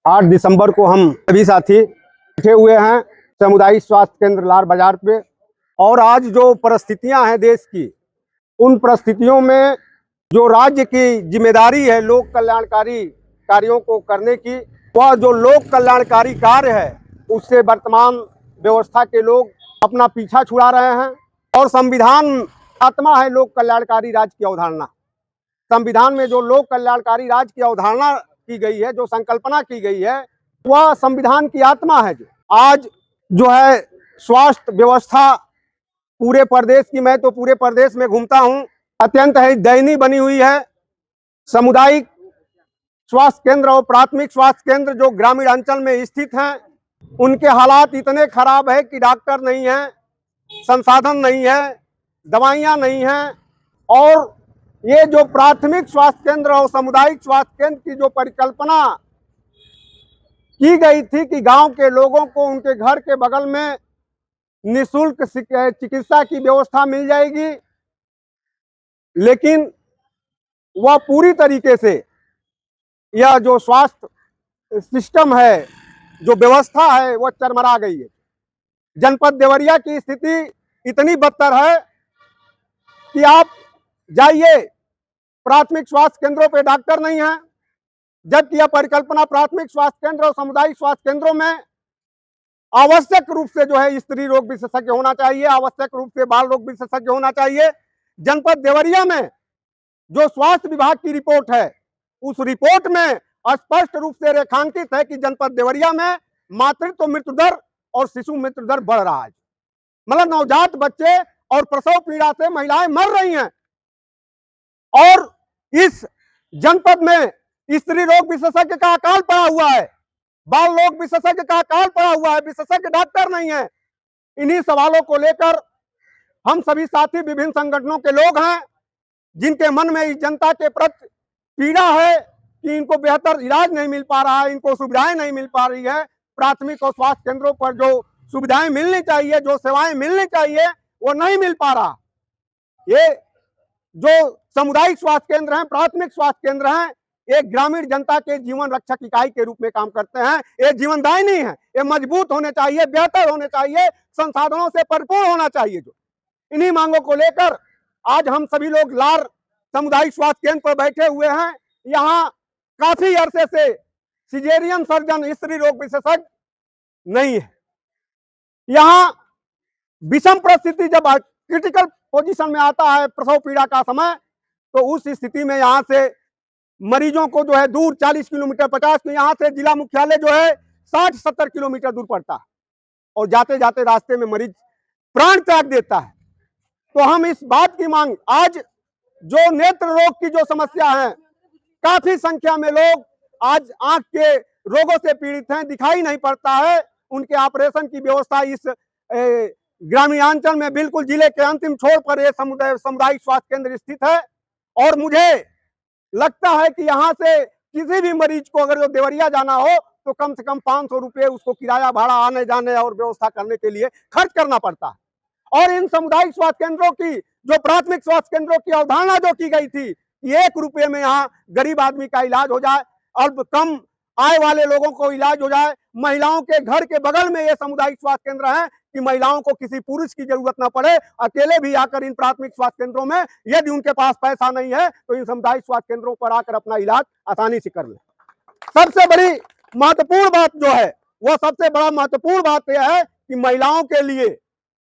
8 दिसंबर को हम सभी साथी बैठे हुए हैं सामुदायिक स्वास्थ्य केंद्र लार बाजार पे। और आज जो परिस्थितियां हैं देश की, उन परिस्थितियों में जो राज्य की जिम्मेदारी है लोक कल्याणकारी कार्यों को करने की, वह जो लोक कल्याणकारी कार्य है उससे वर्तमान व्यवस्था के लोग अपना पीछा छुड़ा रहे हैं। और संविधान आत्मा है लोक कल्याणकारी राज्य की अवधारणा। संविधान में जो लोक कल्याणकारी राज्य की अवधारणा की गई है, जो संकल्पना की गई है, वह संविधान की आत्मा है। जो आज जो है स्वास्थ्य व्यवस्था पूरे प्रदेश की, मैं तो पूरे प्रदेश में घूमता हूं, अत्यंत है दयनीय बनी हुई है। सामुदायिक स्वास्थ्य केंद्र और प्राथमिक स्वास्थ्य केंद्र जो ग्रामीण अंचल में स्थित हैं, उनके हालात इतने खराब है कि डॉक्टर नहीं है, संसाधन नहीं है, दवाइयां नहीं हैं। और ये जो प्राथमिक स्वास्थ्य केंद्र और सामुदायिक स्वास्थ्य केंद्र की जो परिकल्पना की गई थी कि गांव के लोगों को उनके घर के बगल में निःशुल्क चिकित्सा की व्यवस्था मिल जाएगी, लेकिन वह पूरी तरीके से यह जो स्वास्थ्य सिस्टम है, जो व्यवस्था है, वह चरमरा गई है। जनपद देवरिया की स्थिति इतनी बदतर है कि आप जाइए, प्राथमिक स्वास्थ्य केंद्रों पे डॉक्टर नहीं है, जबकि यह परिकल्पना प्राथमिक स्वास्थ्य केंद्र और सामुदायिक स्वास्थ्य केंद्रों में आवश्यक रूप से जो है स्त्री रोग विशेषज्ञ होना चाहिए, आवश्यक रूप से बाल रोग विशेषज्ञ होना चाहिए। जनपद देवरिया में जो स्वास्थ्य विभाग की रिपोर्ट है, उस रिपोर्ट में स्पष्ट रूप से रेखांकित है कि जनपद देवरिया में मातृत्व मृत्यु दर और शिशु मृत्यु दर बढ़ रहा है। मतलब नवजात बच्चे और प्रसव पीड़ा से महिलाएं मर रही हैं। और इस जनपद में स्त्री रोग विशेषज्ञ का अकाल पड़ा हुआ है, बाल रोग विशेषज्ञ का अकाल पड़ा हुआ है, विशेषज्ञ डॉक्टर नहीं है। इन्हीं सवालों को लेकर हम सभी साथी विभिन्न संगठनों के लोग हैं, जिनके मन में इस जनता के प्रति पीड़ा है कि इनको बेहतर इलाज नहीं मिल पा रहा है, इनको सुविधाएं नहीं मिल पा रही है। प्राथमिक और स्वास्थ्य केंद्रों पर जो सुविधाएं मिलनी चाहिए, जो सेवाएं मिलनी चाहिए, वो नहीं मिल पा रहा। ये जो सामुदायिक स्वास्थ्य केंद्र हैं, प्राथमिक स्वास्थ्य केंद्र हैं, एक ग्रामीण जनता के जीवन रक्षक इकाई के रूप में काम करते हैं। ये जीवनदायिनी है, ये मजबूत होने चाहिए, बेहतर होने चाहिए, संसाधनों से भरपूर होना चाहिए। जो इन्हीं मांगों को लेकर आज हम सभी लोग लार सामुदायिक स्वास्थ्य केंद्र पर बैठे हुए हैं। यहाँ काफी अरसे से सिजेरियन सर्जन, स्त्री रोग विशेषज्ञ नहीं है। यहाँ विषम परिस्थिति जब क्रिटिकल पोजीशन में आता है प्रसव पीड़ा का समय, तो उस स्थिति में यहाँ से मरीजों को जो है दूर 40 किलोमीटर 50 किलोमीटर, यहाँ से जिला मुख्यालय जो है 60-70 किलोमीटर दूर पड़ता है, और जाते जाते रास्ते में मरीज प्राण त्याग देता है। तो हम इस बात की मांग, आज जो नेत्र रोग की जो समस्या है, काफी संख्या में लोग आज आंख के रोगों से पीड़ित हैं, दिखाई नहीं पड़ता है। उनके ऑपरेशन की व्यवस्था इस ग्रामीणांचल में बिल्कुल जिले के अंतिम छोर पर यह सामुदायिक स्वास्थ्य केंद्र स्थित है। और मुझे लगता है कि यहाँ से किसी भी मरीज को अगर जो देवरिया जाना हो तो कम से कम 500 रुपये उसको किराया भाड़ा आने जाने और व्यवस्था करने के लिए खर्च करना पड़ता है। और इन सामुदायिक स्वास्थ्य केंद्रों की जो प्राथमिक स्वास्थ्य केंद्रों की अवधारणा जो की गई थी कि 1 रुपये में यहाँ गरीब आदमी का इलाज हो जाए और कम आय वाले लोगों को इलाज हो जाए, महिलाओं के घर के बगल में ये सामुदायिक स्वास्थ्य केंद्र है कि महिलाओं को किसी पुरुष की जरूरत ना पड़े, अकेले भी आकर इन प्राथमिक स्वास्थ्य केंद्रों में, यदि उनके पास पैसा नहीं है तो इन सामुदायिक स्वास्थ्य केंद्रों पर आकर अपना इलाज आसानी से कर ले। सबसे बड़ी महत्वपूर्ण बात जो है, वह सबसे बड़ा महत्वपूर्ण बात यह है कि महिलाओं के लिए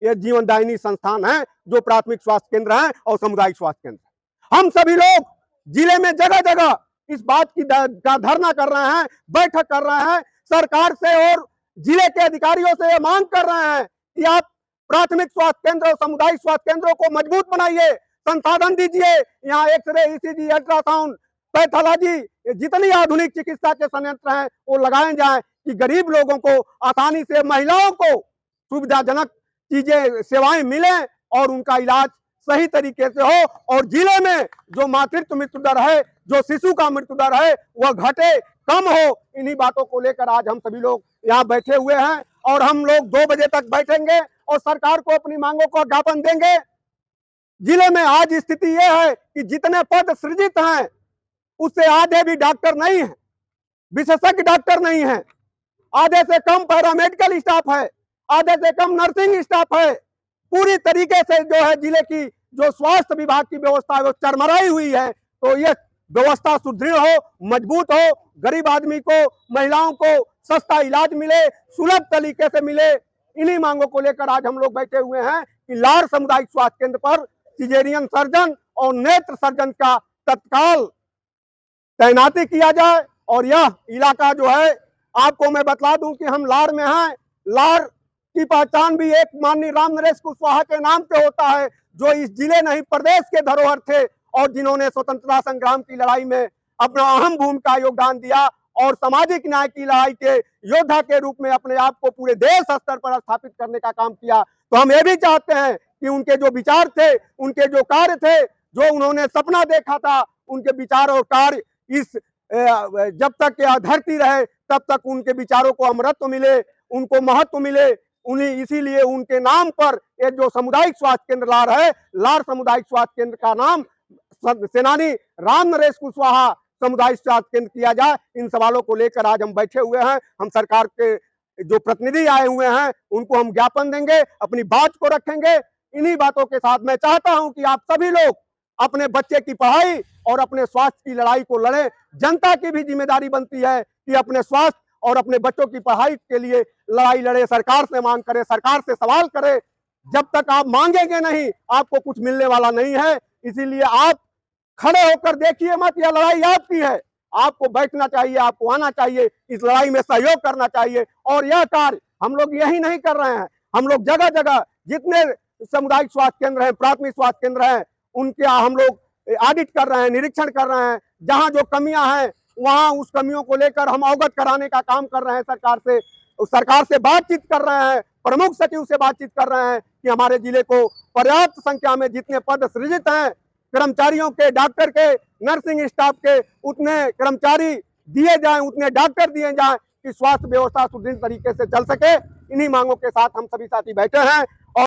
यह जीवनदायिनी संस्थान है जो प्राथमिक स्वास्थ्य केंद्र है और सामुदायिक स्वास्थ्य केंद्र। हम सभी लोग जिले में जगह जगह इस बात की का धरना कर रहे हैं, बैठक कर रहे हैं, सरकार से और जिले के अधिकारियों से यह मांग कर रहे हैं कि आप प्राथमिक स्वास्थ्य केंद्र और सामुदायिक स्वास्थ्य केंद्रों को मजबूत बनाइए, संसाधन दीजिए। यहाँ एक्सरे, ईसीजी, अल्ट्रासाउंड, पैथोलॉजी, जितनी आधुनिक चिकित्सा के संयंत्र हैं वो लगाए जाएं कि गरीब लोगों को आसानी से, महिलाओं को सुविधाजनक चीजें, सेवाएं मिलें और उनका इलाज सही तरीके से हो। और जिले में जो मातृत्व मृत्यु दर है, जो शिशु का मृत्यु दर है, वह घटे, कम हो। इन्हीं बातों को लेकर आज हम सभी लोग यहाँ बैठे हुए हैं और हम लोग 2 बजे तक बैठेंगे और सरकार को अपनी मांगों का ज्ञापन देंगे। जिले में आज स्थिति यह है कि जितने पद सृजित हैं उससे आधे भी डॉक्टर नहीं है। विशेषज्ञ डॉक्टर नहीं है, आधे से कम पैरामेडिकल स्टाफ है, आधे से कम नर्सिंग स्टाफ है। पूरी तरीके से जो है जिले की जो स्वास्थ्य विभाग की व्यवस्था है वो चरमराई हुई है। तो ये व्यवस्था सुदृढ़ हो, मजबूत हो, गरीब आदमी को, महिलाओं को सस्ता इलाज मिले, सुलभ तरीके से मिले, इन्हीं मांगों को लेकर आज हम लोग बैठे हुए हैं कि लार सामुदायिक स्वास्थ्य केंद्र पर सिजेरियन सर्जन और नेत्र सर्जन का तत्काल तैनाती किया जाए। और यह इलाका जो है, आपको मैं बता दूं कि हम लार में हैं। लार की पहचान भी एक माननीय राम नरेश कुशवाहा के नाम से होता है, जो इस जिले नहीं प्रदेश के धरोहर थे और जिन्होंने स्वतंत्रता संग्राम की लड़ाई में अपना अहम भूमिका योगदान दिया और सामाजिक न्याय की लड़ाई के योद्धा के रूप में अपने आप को पूरे देश स्तर पर स्थापित करने का काम किया। तो हम ये भी चाहते हैं कि उनके जो विचार थे, उनके जो कार्य थे, जो उन्होंने सपना देखा था, उनके विचार और कार्य इस जब तक यह धरती रहे तब तक उनके विचारों को अमरत्व मिले, उनको महत्व मिले। उन्हीं इसीलिए उनके नाम पर ये जो सामुदायिक स्वास्थ्य केंद्र लार है, लार सामुदायिक स्वास्थ्य केंद्र का नाम सेनानी राम नरेश कुशवाहा सामुदायिक स्वास्थ्य केंद्र किया जाए। इन सवालों को लेकर आज हम बैठे हुए हैं। हम सरकार के जो प्रतिनिधि आए हुए हैं उनको हम ज्ञापन देंगे, अपनी बात को रखेंगे। इन्हीं बातों के साथ मैं चाहता हूं कि आप सभी लोग अपने बच्चे की पढ़ाई और अपने स्वास्थ्य की लड़ाई को लड़ें। जनता की भी जिम्मेदारी बनती है कि अपने स्वास्थ्य और अपने बच्चों की पढ़ाई के लिए लड़ाई लड़े, सरकार से मांग करे, सरकार से सवाल करे। जब तक आप मांगेंगे नहीं, आपको कुछ मिलने वाला नहीं है। इसीलिए आप खड़े होकर देखिए मत, यह लड़ाई आपकी है। आपको बैठना चाहिए, आपको आना चाहिए, इस लड़ाई में सहयोग करना चाहिए। और यह कार्य हम लोग यही नहीं कर रहे हैं, हम लोग जगह जगह जितने सामुदायिक स्वास्थ्य केंद्र हैं, प्राथमिक स्वास्थ्य केंद्र हैं, उनके हम लोग ऑडिट कर रहे हैं, निरीक्षण कर रहे हैं। जहां जो कमियां हैं वहां उस कमियों को लेकर हम अवगत कराने का काम कर रहे हैं। सरकार से बातचीत कर रहे हैं, प्रमुख सचिव से बातचीत कर रहे हैं कि हमारे जिले को पर्याप्त संख्या में जितने पद सृजित हैं, कर्मचारियों के, डॉक्टर के, नर्सिंग स्टाफ के, उतने कर्मचारी दिए जाएं, उतने डॉक्टर दिए जाएं कि स्वास्थ्य व्यवस्था सुदृढ़ तरीके से चल सके। इन्हीं मांगों के साथ हम सभी साथी बैठे हैं।